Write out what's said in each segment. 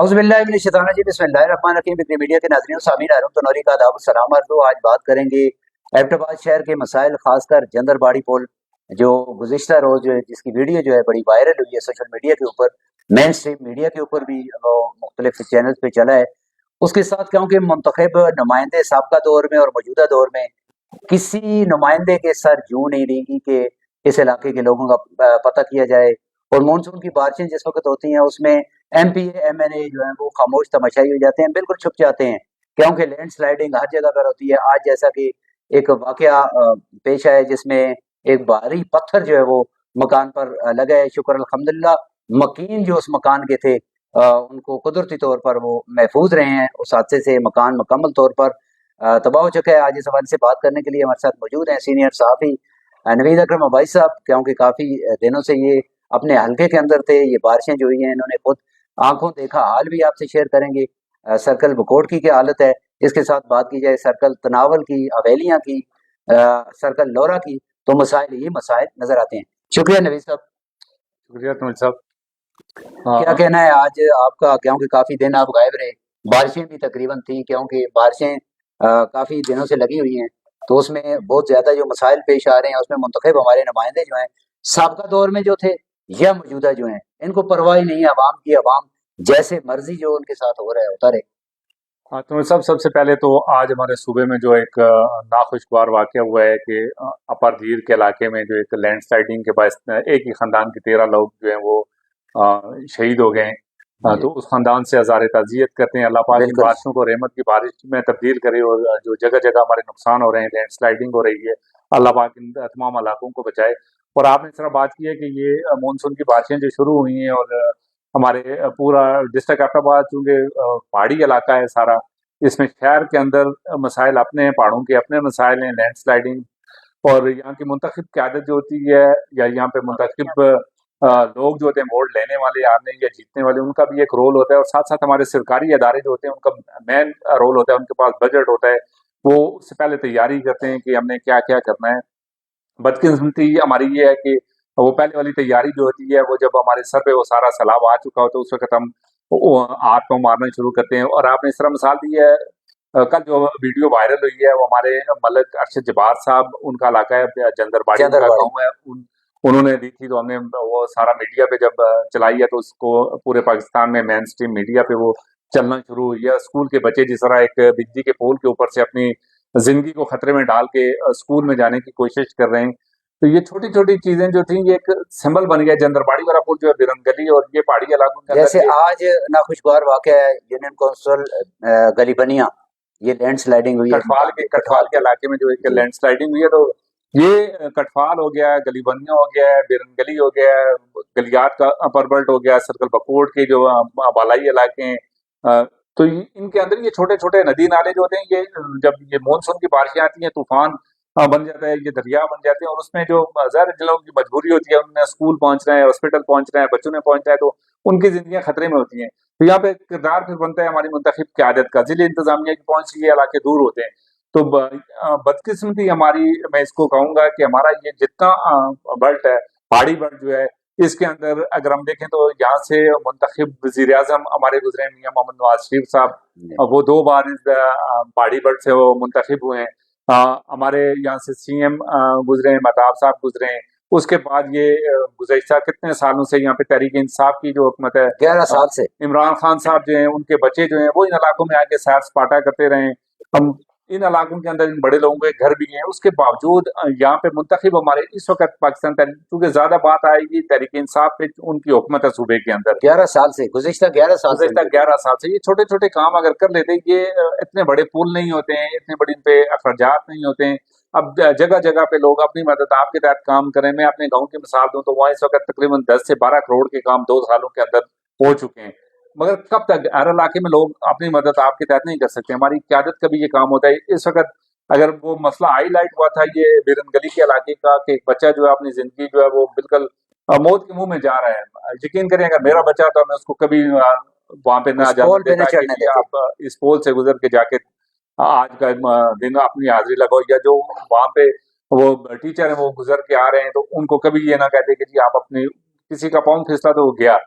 औज़ुबिल्लाहि बिस्मिल्लाहिर्रहमानिर्रहीम। बिक्री मीडिया के नाज़रीन सामीन आलम तनौरी का आदाब सलाम अर्ज़। आज बात करेंगे एबटाबाद शहर के मसाइल, खासकर जंदरबाड़ी पुल जो गुज़िश्ता रोज़ जिसकी वीडियो जो है बड़ी वायरल हुई है सोशल मीडिया के ऊपर, मेन स्ट्रीम मीडिया के ऊपर भी मुख्तलिफ चैनल पे चला है। उसके साथ क्योंकि मुंतखब नुमाइंदे साबका दौर में और मौजूदा दौर में किसी नुमाइंदे के सर जू नहीं रहेंगी कि इस इलाके के लोगों का पता किया जाए। और मानसून की बारिशें जिस वक्त होती हैं उसमें एमपी एमएनए जो है वो खामोश तमाशाई हो जाते हैं, बिल्कुल छुप जाते हैं, क्योंकि लैंड स्लाइडिंग हर जगह पर होती है। आज जैसा कि एक वाकया पेश आया जिसमें एक भारी पत्थर जो है वो मकान पर लगा है। शुक्र अल्हम्दुलिल्लाह मकीन जो उस मकान के थे उनको कुदरती तौर पर वो महफूज रहे हैं। उस हादसे से मकान मुकम्मल तौर पर तबाह हो चुका है। आज इस हवाले से बात करने के लिए हमारे साथ मौजूद हैं सीनियर सहाफ़ी नवीद अकरम अबाई साहब, क्योंकि काफ़ी दिनों से ये अपने हलके के अंदर थे। ये बारिशें जो हुई हैं इन्होंने खुद आंखों देखा हाल भी आपसे शेयर करेंगे। सर्कल बकोट की क्या हालत है, इसके साथ बात की जाए सर्कल तनावल की, हवेलियाँ की, सर्कल लोरा की, तो मसाइल ही मसाइल नजर आते हैं। शुक्रिया नवीद साहब। शुक्रिया तुम साहब। क्या कहना है आज आपका, क्योंकि काफी दिन आप गायब रहे, बारिशें भी तकरीबन थी, क्योंकि बारिशें काफी दिनों से लगी हुई हैं, तो उसमें बहुत ज्यादा जो मसाइल पेश आ रहे हैं उसमें मुंतखब हमारे नुमाइंदे जो हैं साबका दौर में जो थे या मौजूदा जो हैं इनको परवाह ही नहीं है अवाम की। अवाम जैसे मर्जी जो उनके साथ हो रहा है होता रहे। हाँ तुम साहब, सबसे पहले तो आज हमारे सूबे में जो एक नाखुशगवार वाक़या हुआ है कि अपर झील के इलाके में जो एक लैंड स्लाइडिंग के बाद एक ही ख़ानदान के 13 लोग जो हैं वो शहीद हो गए हैं। तो उस ख़ानदान से हज़ारे ताज़ियत करते हैं। अल्लाह पाक इन बिल्कुल बारिशों को रहमत की बारिश में तब्दील करे, और जो जगह जगह हमारे नुकसान हो रहे हैं, लैंड स्लाइडिंग हो रही है, अल्लाह पाक इन तमाम इलाकों को बचाए। और आपने इस तरह बात की है कि ये मानसून की बारिशें जो शुरू हुई हैं, और हमारे पूरा डिस्ट्रिक्ट एबटाबाद चूँकि पहाड़ी इलाका है सारा, इसमें शहर के अंदर मसाइल अपने हैं, पहाड़ों के अपने मसाइल हैं, लैंड स्लाइडिंग। और यहाँ की मुंतखब क़यादत जो होती है, या यहाँ पे मुंतखब लोग जो होते हैं, वोट लेने वाले, आने या जीतने वाले, उनका भी एक रोल होता है। और साथ साथ हमारे सरकारी अदारे जो होते हैं उनका मेन रोल होता है। उनके पास बजट होता है, वो उससे पहले तैयारी करते हैं कि हमने क्या क्या करना है। बदकिस्मती हमारी ये है कि वो पहले वाली तैयारी जो होती है, वो जब हमारे सर पे वो सारा सैलाब आ चुका हो तो उस वक्त हम आग को मारना शुरू करते हैं। और आपने इस तरह मिसाल दी है, कल जो वीडियो वायरल हुई है वो हमारे मलिक अरशद जब्बार साहब, उनका इलाका है जंदरबाड़ी, उनका गाँव है, उन्होंने दी थी। तो हमने वो सारा मीडिया पे जब चलाई है तो उसको पूरे पाकिस्तान में मेन स्ट्रीम मीडिया पे वो चलना शुरू हुई है। स्कूल के बच्चे जिस तरह एक बिजली के पोल के ऊपर से अपनी जिंदगी को खतरे में डाल के स्कूल में जाने की कोशिश कर रहे हैं। तो ये छोटी छोटी चीजें जो थी, ये एक सिंबल बन गया। जंदरबाड़ी वाला पुल जो है बिरंगली, और ये पहाड़ी इलाकों के जैसे अंदर आज नाखुशगवार वाकया है यूनियन काउंसिल गली बनिया, ये लैंड स्लाइडिंग हुई है कटफाल के इलाके में जो एक लैंड स्लाइडिंग हुई है। तो ये कटफाल हो गया, गली बनिया हो गया, बिरंगली हो गया, गलियात का अपर बेल्ट हो गया, सर्कल बकोट के जो बालाई इलाके हैं, तो इनके अंदर ये छोटे छोटे नदी नाले जो होते हैं, ये जब ये मानसून की बारिशें आती हैं, तूफान बन जाता है, ये दरिया बन जाते हैं। और उसमें जो ज़ाहिर जिन लोगों की मजबूरी होती है, उन्हें स्कूल पहुंचना है, हॉस्पिटल पहुंचना है, बच्चों ने पहुंचना है, तो उनकी जिंदगियां खतरे में होती हैं। तो यहाँ पे किरदार फिर बनता है हमारी मुंतखब क़यादत का। ज़िले इंतजामिया की पहुंच ये इलाके दूर होते हैं। तो बदकिस्मती हमारी, मैं इसको कहूँगा कि हमारा ये जितना बेल्ट है, पहाड़ी बेल्ट जो है, इसके अंदर अगर हम देखें तो यहाँ से मुंतखब वज़ीर आज़म हमारे गुजरे मियाँ मोहम्मद नवाज शरीफ साहब, वो 2 बार इस पहाड़ी बेल्ट से वो मुंतखब हुए हैं। हमारे यहाँ से सीएम गुजरे हैं, महताब साहब गुजरे हैं। उसके बाद ये गुज़श्ता कितने सालों से यहाँ पे तहरीक इंसाफ की जो हुकूमत है, 11 साल से इमरान खान साहब जो हैं, उनके बच्चे जो हैं वो इन इलाकों में आके सैर सपाटा करते रहे हैं। हम इन इलाकों के अंदर इन बड़े लोगों के घर भी हैं, उसके बावजूद यहाँ पे मुंतखब हमारे इस वक्त पाकिस्तान तहरीक, क्योंकि ज्यादा बात आएगी तहरीक इंसाफ पे, उनकी हुकूमत है सूबे के अंदर 11 साल से, गुज़िश्ता 11 11 साल से ये छोटे छोटे काम अगर कर लेते, ये इतने बड़े पुल नहीं होते हैं, इतने बड़े इन पे अखराजात नहीं होते हैं। अब जगह जगह पे लोग अपनी मदद आपके तहत काम करें। मैं अपने गाँव की मिसाल दूं तो वहाँ इस वक्त तकरीबन 10 से 12 करोड़ के काम 2 सालों के अंदर हो चुके हैं। मगर कब तक हर इलाके में लोग अपनी मदद आपके तहत नहीं कर सकते। हमारी क़यादत का भी ये काम होता है। इस वक्त अगर वो मसला हाईलाइट हुआ था ये बिरनगली के इलाके का, कि एक बच्चा जो है अपनी जिंदगी जो है वो बिल्कुल मौत के मुंह में जा रहा है। यकीन करें अगर मेरा बच्चा था, मैं उसको कभी वहां पे ना जाने देता कि आप इस पोल से गुजर के जाके आज का दिन अपनी हाजिरी लगाओ, या जो वहां पे वो टीचर है वो गुजर के आ रहे हैं तो उनको कभी ये ना कहते कि जी आप अपनी, किसी का पाँव फिसला तो वो गया।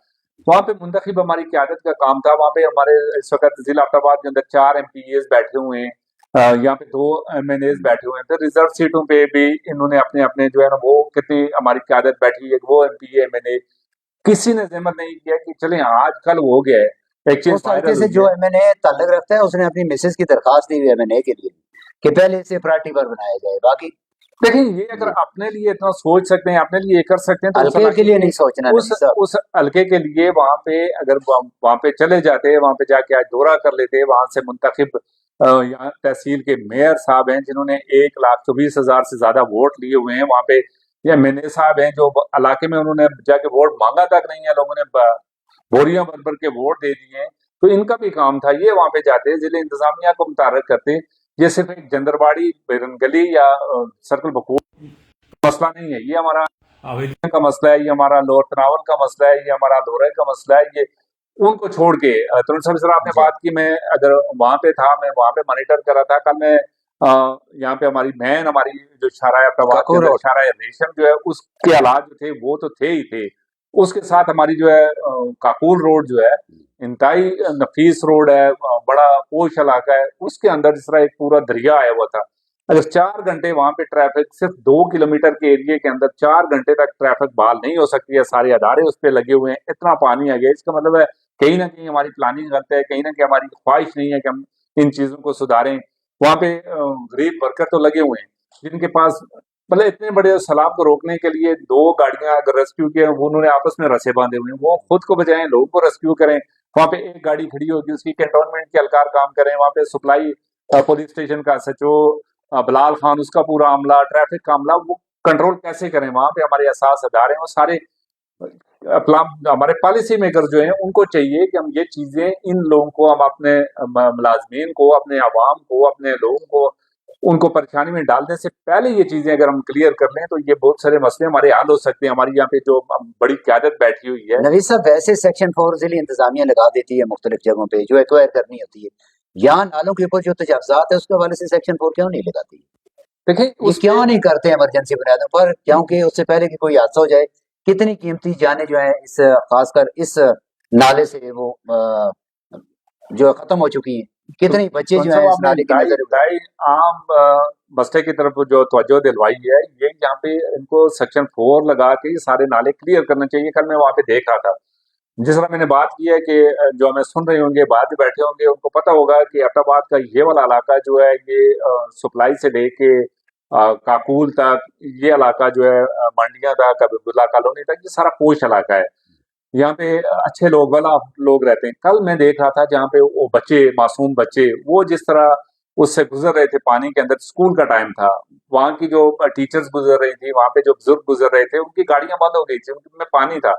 वहाँ पे मुंतखब हमारी क़यादत का काम था। वहाँ पे हमारे इस वक़्त ज़िला एबटाबाद के अंदर 4 एमपीएस बैठे हुए हैं। यहाँ पे 2 एमएनएस बैठे हुए हैं। फिर रिज़र्व सीटों पे भी इन्होंने अपने-अपने जो है ना वो कितनी हमारी क़यादत बैठी है, वो एमपीए, एमएनए किसी ने ज़हमत नहीं किया कि चलें आज कल हो गया है, एक चीज़ उस हल्के वायरल से हुई जो है। एमएनए ताल्लुक रखता है उसने अपनी मिसेज की दरखास्त दी हुई एमएनए के लिए कि पहले इसे प्रायोरिटी पर बनाया जाए। बाकी देखिए ये अगर जी, अपने लिए इतना सोच सकते हैं, अपने लिए ये कर सकते हैं तो उस हल्के के इलाके लिए के नहीं सोचना उस नबी साहब। उस हल्के के लिए वहाँ पे अगर वहाँ पे चले जाते, वहाँ पे जाके आज दौरा कर लेते, वहाँ से मुंतखब यहाँ तहसील के मेयर साहब हैं जिन्होंने 1,24,000 से ज्यादा वोट लिए हुए हैं। वहाँ पे ये एमएनए साहब हैं जो इलाके में उन्होंने जाके वोट मांगा तक नहीं है, लोगों ने बोरियां भर भर के वोट दे दिए हैं। तो इनका भी काम था, ये वहाँ पे जाते, जिले इंतजामिया को मुतारक करते। ये सिर्फ एक जंदरबाड़ी बेरनगली या सर्कल बकूल मसला नहीं है, ये हमारा हवेलियों का मसला है, ये हमारा लोअर तनावल का मसला है, ये हमारा लोरे का मसला है। ये उनको छोड़ के तरुण साहब सर आपने जी, बात की, मैं अगर वहां पे था, मैं वहां पे मॉनिटर कर रहा था कल। मैं यहाँ पे हमारी बहन, हमारी जो शारा प्रवाद के काकू अंदर रोड। शारा रेशम जो है उसके हालात जो थे वो तो थे ही थे। उसके साथ हमारी जो है काकूल रोड जो है इंतहाई नफीस रोड है, बड़ा पोश इलाका है, उसके अंदर जिस तरह एक पूरा दरिया आया हुआ था। अगर 4 घंटे वहां पे ट्रैफिक, सिर्फ 2 किलोमीटर के एरिया के अंदर 4 घंटे तक ट्रैफिक बहाल नहीं हो सकती है, सारे अदारे उस पर लगे हुए हैं, इतना पानी आ गया। इसका मतलब है कहीं ना कहीं हमारी प्लानिंग गलत है, कहीं ना कहीं हमारी ख्वाहिश नहीं है कि हम इन चीजों को सुधारें। वहां पे गरीब वर्कर तो लगे हुए हैं जिनके पास मतलब इतने बड़े सैलाब को रोकने के लिए 2 गाड़ियां अगर रेस्क्यू किए, वो उन्होंने आपस में रस्से बांधे हुए हैं, वो खुद को बचाएं, लोगों को रेस्क्यू करें। वहां पे एक गाड़ी खड़ी होगी, उसकी कैंटोनमेंट के एहलकार काम करें। वहां पे सप्लाई पुलिस स्टेशन का एसएचओ बिलाल खान, उसका पूरा अमला, ट्रैफिक का अमला, वो कंट्रोल कैसे करें। वहां पे हमारे एहसास अदारे हैं, वो सारे हमारे पॉलिसी मेकर जो हैं उनको चाहिए कि हम ये चीजें इन लोगों को, हम अपने मुलाजमीन को, अपने अवाम को, अपने लोगों को उनको परेशानी में डालने से पहले ये चीजें अगर हम क्लियर कर लें तो ये बहुत सारे मसले हमारे हल हो सकते हैं। हमारी यहाँ पे जो बड़ी क्यादत बैठी हुई है। नबी साहब वैसे सेक्शन 4 जिली इंतजामिया लगा देती है मुख्तलिफ जगहों पे जो एक्वायर करनी होती है। यहाँ नालों के ऊपर जो तजावजात है उसके हवाले से सेक्शन 4 क्यों नहीं लगाती? देखिए ये उस पे क्यों नहीं करते इमरजेंसी बुनियादों पर? क्योंकि उससे पहले कि कोई हादसा हो जाए, कितनी कीमती जानें जो है इस खासकर इस नाले से वो जो खत्म हो चुकी हैं। तो कितने बच्चे कौन जो सा हैं इस आपने नाले की इंतहाई नजर इंतहाई आम मसले की तरफ जो तवज्जो दिलवाई है, ये यहाँ पे इनको सेक्शन 4 लगा के ये सारे नाले क्लियर करने चाहिए। कल मैं वहाँ पे देख रहा था, जिस तरह मैंने बात की है कि जो हमें सुन रहे होंगे, बाहर भी बैठे होंगे, उनको पता होगा कि अहमदाबाद का ये वाला इलाका जो है ये सप्लाई से लेके काकूल तक, ये इलाका जो है मंडिया तक, अब्दुल्ला कॉलोनी तक, ये सारा पोश इलाका है। यहाँ पे अच्छे लोग, वाला लोग रहते हैं। कल मैं देख रहा था जहाँ पे वो बच्चे, मासूम बच्चे, वो जिस तरह उससे गुजर रहे थे पानी के अंदर, स्कूल का टाइम था, वहाँ की जो टीचर्स गुजर रही थी, वहाँ पे जो बुजुर्ग गुजर रहे थे, उनकी गाड़ियां बंद हो गई थी, उनमें पानी था।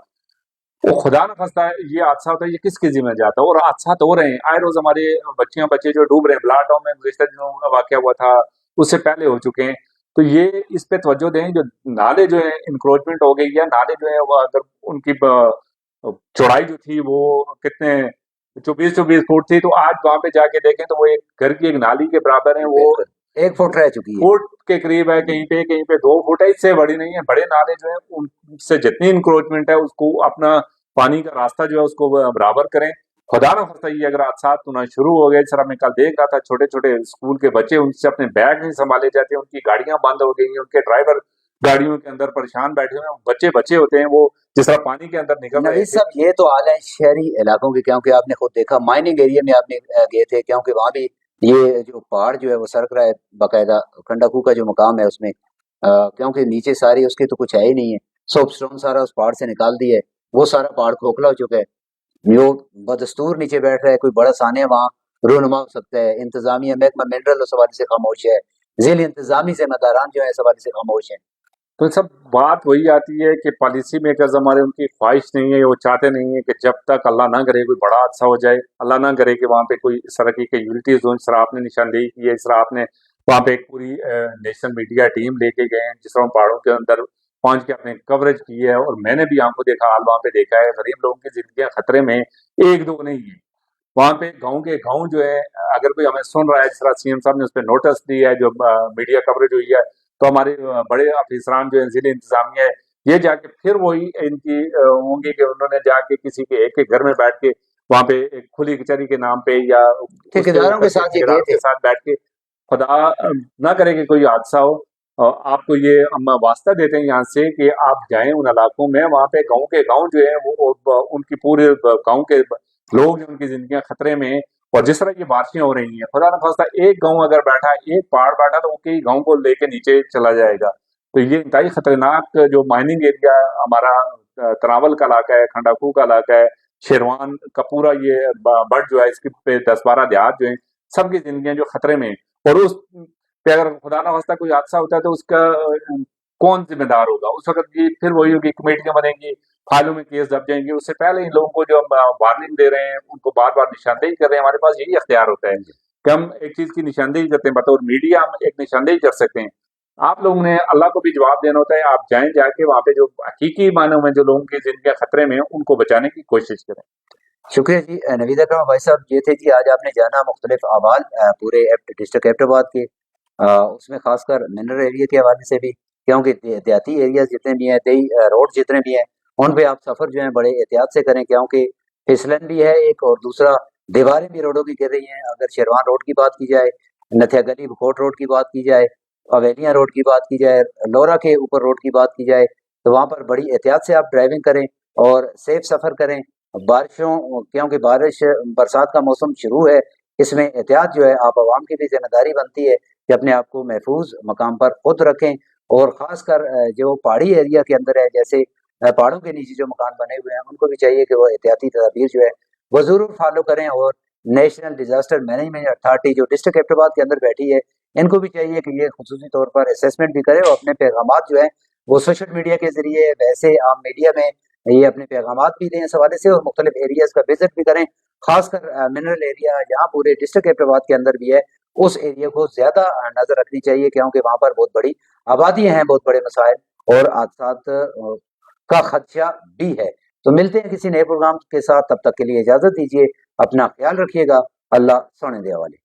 वो खुदा न खास्ता है ये हादसा होता है, ये किसके जिम्मे जाता है? और हादसा तो हो रहे हैं आए रोज, हमारे बच्चियां बच्चे जो डूब रहे हैं। ब्लाटाउन में गुज़िश्ता दिनों वाकया हुआ था, उससे पहले हो चुके हैं। तो ये इस पे तवज्जो दें, जो नाले जो है इंक्रोचमेंट हो गई है, नाले जो है वो अगर उनकी चौड़ाई जो थी वो कितने 24-24 फुट थी, तो आज वहां पे जाके देखें तो वो एक घर की एक नाली के बराबर है। वो बिल्कुल 1 फुट रह चुकी है। फुट के करीब है, कहीं पे 2 फुट है, इससे बड़ी नहीं है। बड़े नाले जो है उनसे जितनी इंक्रोचमेंट है उसको अपना पानी का रास्ता जो है उसको बराबर करें। खुदा ना खास्ता ये अगर हादसा होना शुरू हो गए, जिस तरह मैं कल देख रहा था, छोटे छोटे स्कूल के बच्चे, उनसे अपने बैग नहीं संभाले जाते, उनकी गाड़ियां बंद हो गई हैं, उनके ड्राइवर गाड़ियों के अंदर परेशान बैठे हुए हैं, बच्चे बच्चे होते हैं वो जिस तरह पानी के अंदर निकल रहे नवीद थे। साहब ये तो हाल है शहरी इलाकों के, क्योंकि आपने खुद देखा माइनिंग एरिया में आपने गए थे, क्योंकि वहां भी ये जो पहाड़ जो है वो सरक रहा है बाकायदा। खंडाकू का जो मकाम है उसमें क्योंकि नीचे सारी उसके तो कुछ है ही नहीं है, सोपस्टोन सारा उस पहाड़ से निकाल दिया है, वो सारा पहाड़ खोखला हो चुका है। जो बदस्तूर नीचे बैठ रहा है, कोई बड़ा सानिया वहाँ रूनुमा हो सकता है। इंतजामिया महकमा मिनरल उस हवाले से खामोश है, जिले इंतजामी से मदारान जो है इस हवाले से खामोश है। तो सब बात वही आती है कि पॉलिसी मेकर्स हमारे, उनकी ख्वाहिश नहीं है, वो चाहते नहीं है कि जब तक अल्लाह ना करे कोई बड़ा हादसा हो जाए, अल्लाह ना करे कि वहाँ पे कोई इस तरह की कैजुअलिटीज हो, जिस तरह आपने निशानदेही की है, इस तरह आपने वहाँ पे एक पूरी नेशनल मीडिया टीम लेके गए हैं, जिस तरह पहाड़ों के अंदर पहुंच के अपने कवरेज की है। और मैंने भी आंखों देखा हाल वहाँ पे देखा है, गरीब लोगों की जिंदगियां खतरे में, एक दो नहीं है। वहाँ पे गाँव के गाँव जो है, अगर कोई हमें सुन रहा है, जिस तरह सीएम साहब ने उस पर नोटिस दिया है, जो मीडिया कवरेज हुई है, तो हमारे बड़े अफसरान जो है, जिले इंतजामिया है, یہ جا کے پھر وہی انکی ہوں گی کہ انہوں نے جا کے کسی کے ایک گھر میں بیٹھ کے وہاں پہ ایک کھلی کچہری کے نام پہ یا اس کے ٹھیکیداروں اوپر کے ساتھ یہ گئے ٹھیکیداروں تھے. کے ساتھ بیٹھ کے خدا نہ کرے کہ کوئی حادثہ ہو. آپ کو یہ ہم واسطہ دیتے ہیں یہاں سے کہ آپ جائیں ان علاقوں میں، وہاں پہ گاؤں کے گاؤں جو ہیں وہ ان کی پورے گاؤں کے لوگ جو ان کی زندگیاں خطرے میں ہیں، اور جس طرح کی بارشیں ہو رہی ہیں، خدا نخواستہ ایک گاؤں اگر بیٹھا، ایک پہاڑ بیٹھا تو وہ کئی گاؤں کو لے کے نیچے چلا جائے گا. تو یہ انتہائی خطرناک جو مائننگ ایریا ہمارا تراول کا علاقہ ہے، کھنڈاکو کا علاقہ ہے، شیروان کا پورا یہ بٹ جو ہے، اس کے پہ 10-12 دیہات جو ہیں، سب کی زندگیاں جو خطرے میں ہیں. اور اس پہ اگر خدا نہ خواستہ کوئی حادثہ ہوتا ہے تو اس کا کون ذمہ دار ہوگا؟ اس وقت یہ پھر وہی ہوگی، کمیٹیاں بنیں گی، فائلوں میں کیس دب جائیں گے. اس سے پہلے ان لوگوں کو جو ہم وارننگ دے رہے ہیں، ان کو بار بار نشاندہی کر رہے ہیں، ہمارے پاس یہی اختیار ہوتا ہے کہ ہم ایک چیز کی نشاندہی کرتے ہیں. بطور میڈیا ہم ایک نشاندہی کر سکتے ہیں. آپ لوگوں نے اللہ کو بھی جواب دینا ہوتا ہے. آپ جائیں، جا کے وہاں پہ جو حقیقی معنوں میں جو لوگوں کی زندگیاں خطرے میں ہیں ان کو بچانے کی کوشش کریں. شکریہ جی. نوید اکرم بھائی صاحب، یہ تھے جی آج آپ نے جانا مختلف احوال پورے ڈسٹرکٹ ایبٹ آباد کے، اس میں خاص کر منرل ایریا کے حوالے سے بھی، کیونکہ دیہاتی ایریاز جتنے بھی ہیں، دیہی روڈ جتنے بھی ہیں، ان پہ آپ سفر جو ہیں بڑے احتیاط سے کریں، کیونکہ پھسلن بھی ہے ایک، اور دوسرا دیواریں بھی روڈوں کی گر رہی ہیں. اگر شیروان روڈ کی بات کی جائے، نتھیا گلی بکوٹ روڈ کی بات کی جائے، اویلیاں روڈ کی بات کی جائے، لورا کے اوپر روڈ کی بات کی جائے، تو وہاں پر بڑی احتیاط سے آپ ڈرائیونگ کریں اور سیف سفر کریں. بارشوں، کیونکہ برسات کا موسم شروع ہے، اس میں احتیاط جو ہے آپ عوام کی بھی ذمہ داری بنتی ہے کہ اپنے آپ کو محفوظ مقام پر خود رکھیں. اور خاص کر جو پہاڑی ایریا کے اندر ہے، جیسے پہاڑوں کے نیچے جو مکان بنے ہوئے ہیں، ان کو بھی چاہیے کہ وہ احتیاطی تدابیر جو ہے وہ ضرور فالو کریں. اور نیشنل ڈیزاسٹر مینجمنٹ اتھارٹی جو ڈسٹرکٹ ایبٹ آباد کے اندر بیٹھی ہے، ان کو بھی چاہیے کہ یہ خصوصی طور پر اسیسمنٹ بھی کرے، اور اپنے پیغامات جو ہیں وہ سوشل میڈیا کے ذریعے، ویسے عام میڈیا میں یہ اپنے پیغامات بھی دیں اس حوالے سے، اور مختلف ایریاز کا وزٹ بھی کریں. خاص کر منرل ایریا جہاں پورے ڈسٹرکٹ ایبٹ آباد کے اندر بھی ہے، اس ایریا کو زیادہ نظر رکھنی چاہیے، کیونکہ وہاں پر بہت بڑی آبادیاں ہیں، بہت بڑے مسائل اور حادثات کا خدشہ بھی ہے. تو ملتے ہیں کسی نئے پروگرام کے ساتھ، تب تک کے لیے اجازت دیجیے، اپنا خیال رکھیے گا. اللہ سونے دے والے.